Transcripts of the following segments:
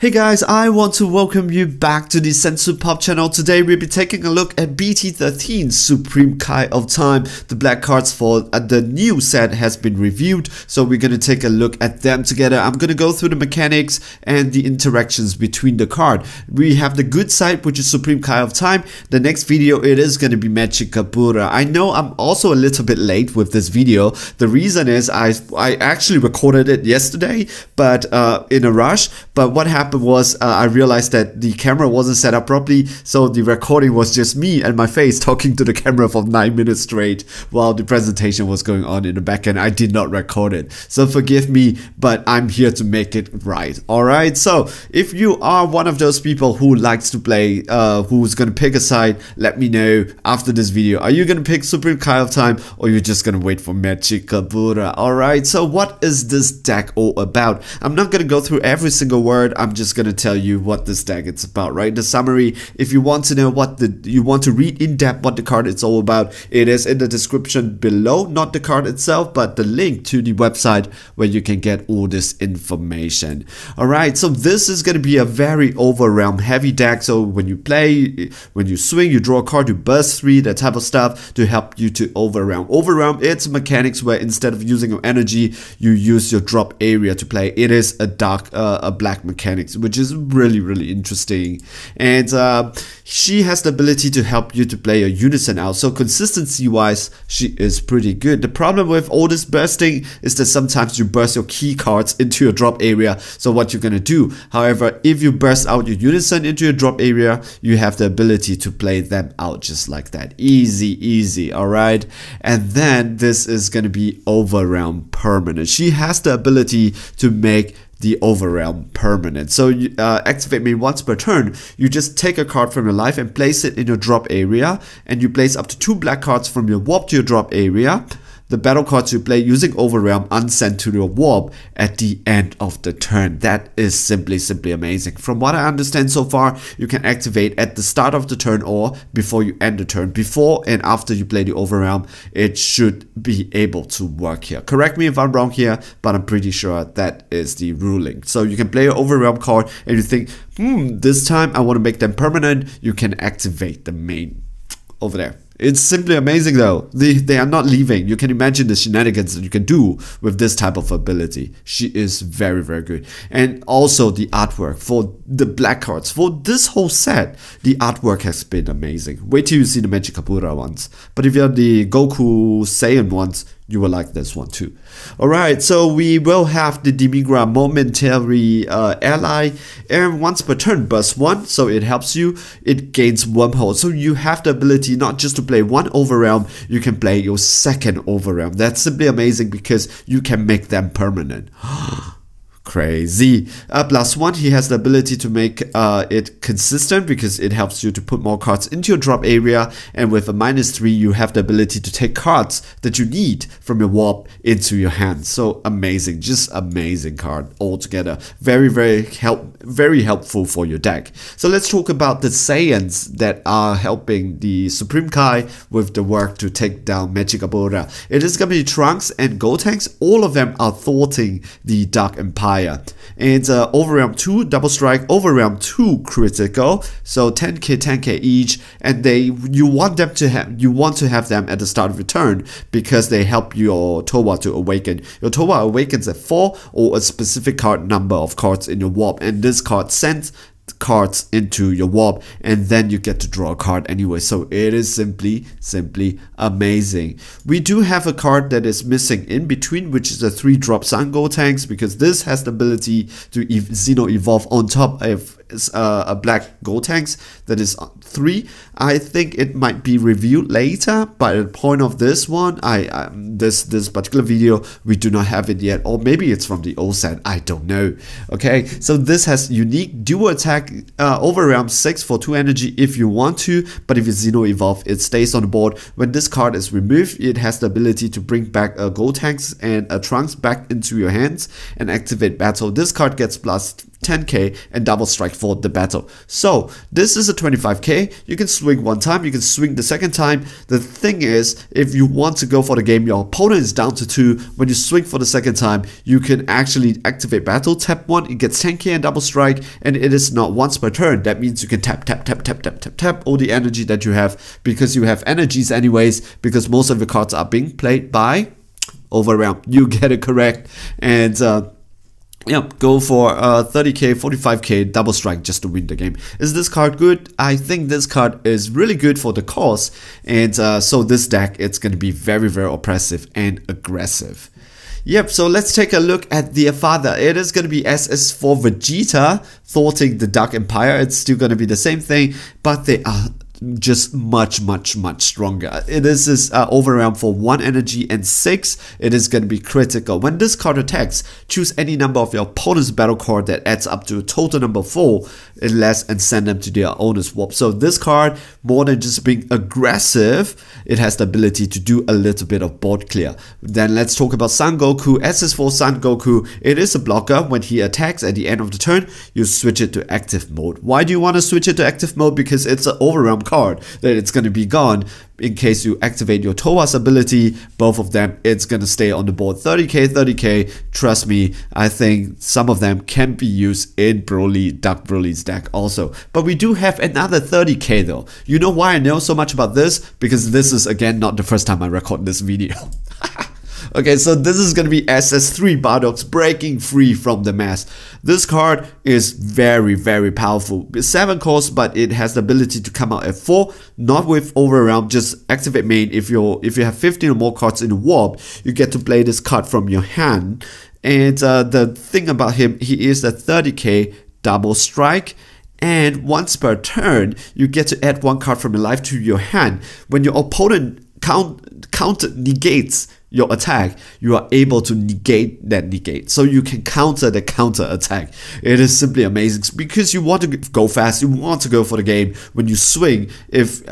Hey guys, I want to welcome you back to the Sensu Pop channel. Today we'll be taking a look at BT13 Supreme Kai of Time. The black cards for the new set has been reviewed, so we're going to take a look at them together. I'm going to go through the mechanics and the interactions between the card. We have the good side, which is Supreme Kai of Time. The next video, it is going to be Magic Kabura. I know I'm also a little bit late with this video. The reason is I actually recorded it yesterday, but in a rush. But what happened was I realized that the camera wasn't set up properly, so the recording was just me and my face talking to the camera for 9 minutes straight while the presentation was going on in the back end. I did not record it, so forgive me, but I'm here to make it right. Alright, so if you are one of those people who likes to play, who's gonna pick a side, let me know after this video. Are you gonna pick Supreme Kai of Time, or you're just gonna wait for Magic Kabura? Alright, so what is this deck all about? I'm not gonna go through every single word. I'm just gonna tell you what this deck is about, right? The summary, if you want to know what you want to read in depth what the card is all about, it is in the description below. Not the card itself, but the link to the website where you can get all this information. Alright, so this is gonna be a very Overrealm heavy deck. So when you play, when you swing, you draw a card, you burst 3, that type of stuff to help you to Overrealm. Overrealm, it's mechanics where instead of using your energy, you use your drop area to play. It is a black mechanics, which is really interesting. And she has the ability to help you to play a unison out, so consistency wise she is pretty good. The problem with all this bursting is that sometimes you burst your key cards into your drop area. So what you're gonna do, however, if you burst out your unison into your drop area, you have the ability to play them out just like that. Easy. Alright, and then this is gonna be Overrealm permanent. She has the ability to make the Overrealm permanent. So you activate me once per turn. You just take a card from your life and place it in your drop area, and you place up to 2 black cards from your warp to your drop area. The battle cards you play using Overrealm unsend to your warp at the end of the turn. That is simply amazing. From what I understand so far, you can activate at the start of the turn or before you end the turn. Before and after you play the Overrealm, it should be able to work here. Correct me if I'm wrong here, but I'm pretty sure that is the ruling. So you can play your Overrealm card and you think, this time I want to make them permanent. You can activate the main over there. It's simply amazing though. They are not leaving. You can imagine the shenanigans that you can do with this type of ability. She is very good. And also the artwork for the black cards. For this whole set, the artwork has been amazing. Wait till you see the Magic Kabura ones. But if you have the Goku Saiyan ones, you will like this one too. Alright, so we will have the Dimigra momentary ally, and once per turn burst 1, so it helps you. It gains wormhole, so you have the ability not just to play one Overrealm, you can play your second Overrealm. That's simply amazing because you can make them permanent. Crazy. +1, he has the ability to make it consistent because it helps you to put more cards into your drop area, and with a -3 you have the ability to take cards that you need from your warp into your hand. So amazing, just amazing card altogether. Very helpful for your deck. So let's talk about the Saiyans that are helping the Supreme Kai with the work to take down Magic Kabura. It is gonna be Trunks and Gotenks. All of them are thwarting the Dark Empire. And Overrealm 2 double strike, Overrealm 2 critical, so 10k each, and you want to have them at the start of your turn because they help your Towa to awaken. Your Towa awakens at 4 or a specific card number of cards in your warp, and this card sends cards into your warp, and then you get to draw a card anyway. So it is simply amazing. We do have a card that is missing in between, which is a 3-drop Sungoku, because this has the ability to Xenoevolve on top of a black Gotenks that is 3. I think it might be reviewed later, but at the point of this one, this particular video, we do not have it yet, or maybe it's from the old set, I don't know. Okay, so this has unique dual attack, Overrealm 6 for 2 energy if you want to, but if you Xenoevolve, it stays on the board. When this card is removed, it has the ability to bring back a Gotenks and a Trunks back into your hands and activate battle. This card gets 10k, and double strike for the battle. So this is a 25k. You can swing one time, you can swing the second time. The thing is, if you want to go for the game, your opponent is down to 2. When you swing for the second time, you can actually activate battle, tap 1, it gets 10k and double strike, and it is not once per turn. That means you can tap all the energy that you have, because you have energies anyways, because most of your cards are being played by Overrealm. You get it correct. And yeah, go for 30k, 45k double strike just to win the game. Is this card good? I think this card is really good for the cause, and so this deck, it's going to be very, very oppressive and aggressive. Yep, so let's take a look at the father. It is going to be SS for Vegeta, thwarting the Dark Empire. It's still going to be the same thing, but they are just much stronger. It is this Overrealm for 1 energy and 6. It is going to be critical. When this card attacks, choose any number of your opponent's battle card that adds up to a total number 4 and less, and send them to their owner's swap. So this card, more than just being aggressive, it has the ability to do a little bit of board clear. Then let's talk about Sungoku. SS for Sungoku, it is a blocker. When he attacks at the end of the turn, you switch it to active mode. Why do you want to switch it to active mode? Because it's an Overrealm card that it's going to be gone. In case you activate your Towa's ability, both of them, it's going to stay on the board. 30k, 30k, trust me, I think some of them can be used in Broly, Dark Broly's deck also. But we do have another 30k though. You know why I know so much about this? Because this is, again, not the first time I record this video. Okay, so this is going to be SS3 Bardock's breaking free from the mask. This card is very, very powerful. It's 7 cost, but it has the ability to come out at 4, not with Overrealm. Just activate main. If you have 15 or more cards in the warp, you get to play this card from your hand. And the thing about him, he is a 30k double strike. And once per turn, you get to add 1 card from your life to your hand. When your opponent counter negates your attack, you are able to negate that negate, so you can counter the counter attack. It is simply amazing because you want to go fast, you want to go for the game. When you swing, if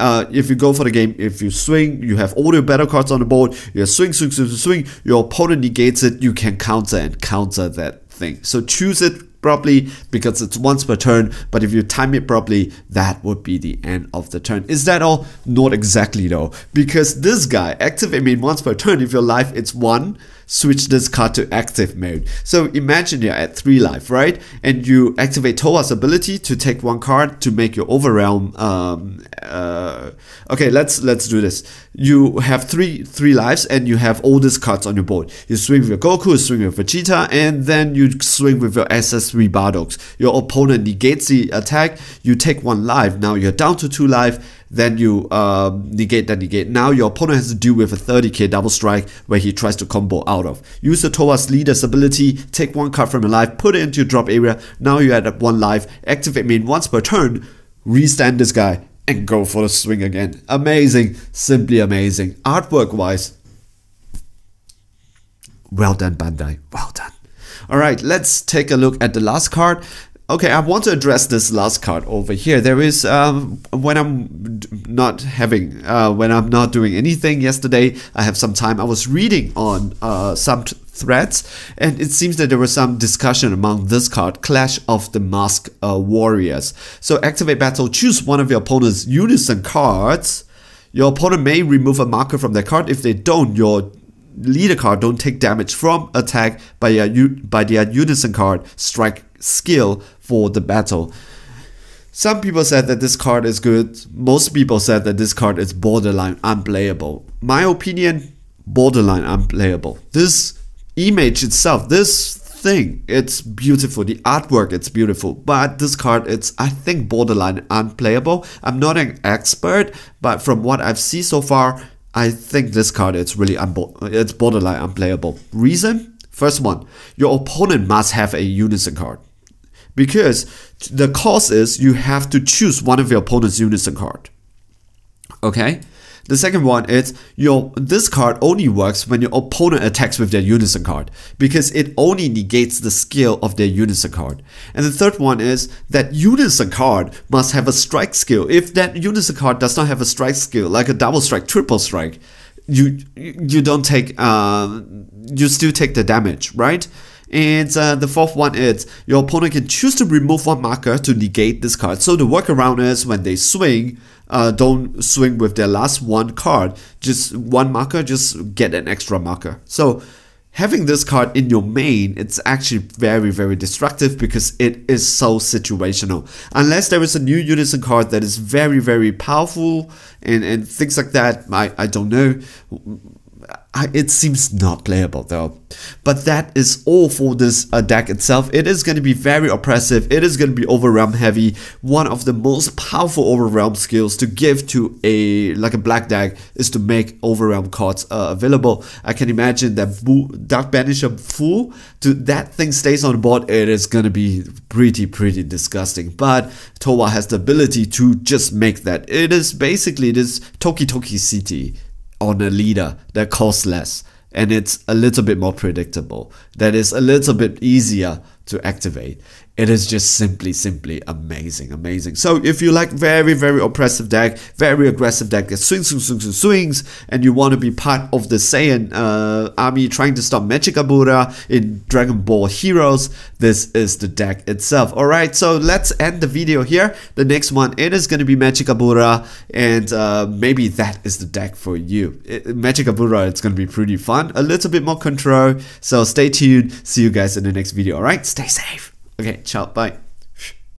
you go for the game, if you swing, you have all your battle cards on the board, you swing, your opponent negates it, you can counter that thing. So choose it properly, because it's once per turn, but if you time it properly, that would be the end of the turn. Is that all? Not exactly though, because this guy, activate main once per turn. If your life it's 1, switch this card to active mode. So imagine you're at 3 life, right? And you activate Towa's ability to take 1 card to make your Overrealm. Okay, let's do this. You have three lives, and you have all these cards on your board. You swing with your Goku, you swing with Vegeta, and then you swing with your SS3 Bardocks. Your opponent negates the attack. You take 1 life. Now you're down to 2 life. Then you negate that negate. Now your opponent has to deal with a 30k double strike where he tries to combo out of. Use the Towa's leader's ability, take 1 card from your life, put it into your drop area. Now you're at 1 life. Activate main once per turn, restand this guy, and go for the swing again. Amazing, simply amazing. Artwork wise, well done, Bandai, well done. Alright, let's take a look at the last card. Okay, I want to address this last card over here. There is, when I'm not doing anything yesterday, I have some time. I was reading on some threads, and it seems that there was some discussion among this card, Clash of the Mosque Warriors. So activate battle, choose one of your opponent's unison cards. Your opponent may remove a marker from their card. If they don't, your leader card don't take damage from attack by their unison card strike skill for the battle. Some people said that this card is good. Most people said that this card is borderline unplayable. My opinion, borderline unplayable. This image itself, this thing, it's beautiful. The artwork, it's beautiful. But this card, it's, I think, borderline unplayable. I'm not an expert, but from what I've seen so far, I think this card is really it's borderline unplayable. Reason? First one, your opponent must have a unison card. Because the cause is you have to choose one of your opponent's unison card. Okay? The second one is this card only works when your opponent attacks with their unison card, because it only negates the skill of their unison card. And the third one is that unison card must have a strike skill. If that unison card does not have a strike skill, like a double strike, triple strike, you don't take you still take the damage, right? And the fourth one is your opponent can choose to remove one marker to negate this card. So the workaround is when they swing, don't swing with their last one card. Just one marker, just get an extra marker. So having this card in your main, it's actually very, very destructive because it is so situational. Unless there is a new unison card that is very, very powerful and things like that, I don't know. It seems not playable though. But that is all for this deck itself. It is going to be very oppressive. It is going to be Overrealm heavy. One of the most powerful Overrealm skills to give to a black deck is to make Overrealm cards available. I can imagine that Dark Banisher full to that thing stays on the board. It is going to be pretty disgusting. But Towa has the ability to just make that. It is basically this Toki Toki City on a leader that costs less, and it's a little bit more predictable, that is a little bit easier to activate. It is just simply amazing. So if you like very oppressive deck, very aggressive deck that swings, and you want to be part of the Saiyan army trying to stop Mechikabura in Dragon Ball Heroes, this is the deck itself. Alright, so let's end the video here. The next one, it is going to be Mechikabura, and maybe that is the deck for you. Mechikabura, it's going to be pretty fun, a little bit more control, so stay tuned. See you guys in the next video. Alright, stay safe. Okay, ciao, bye.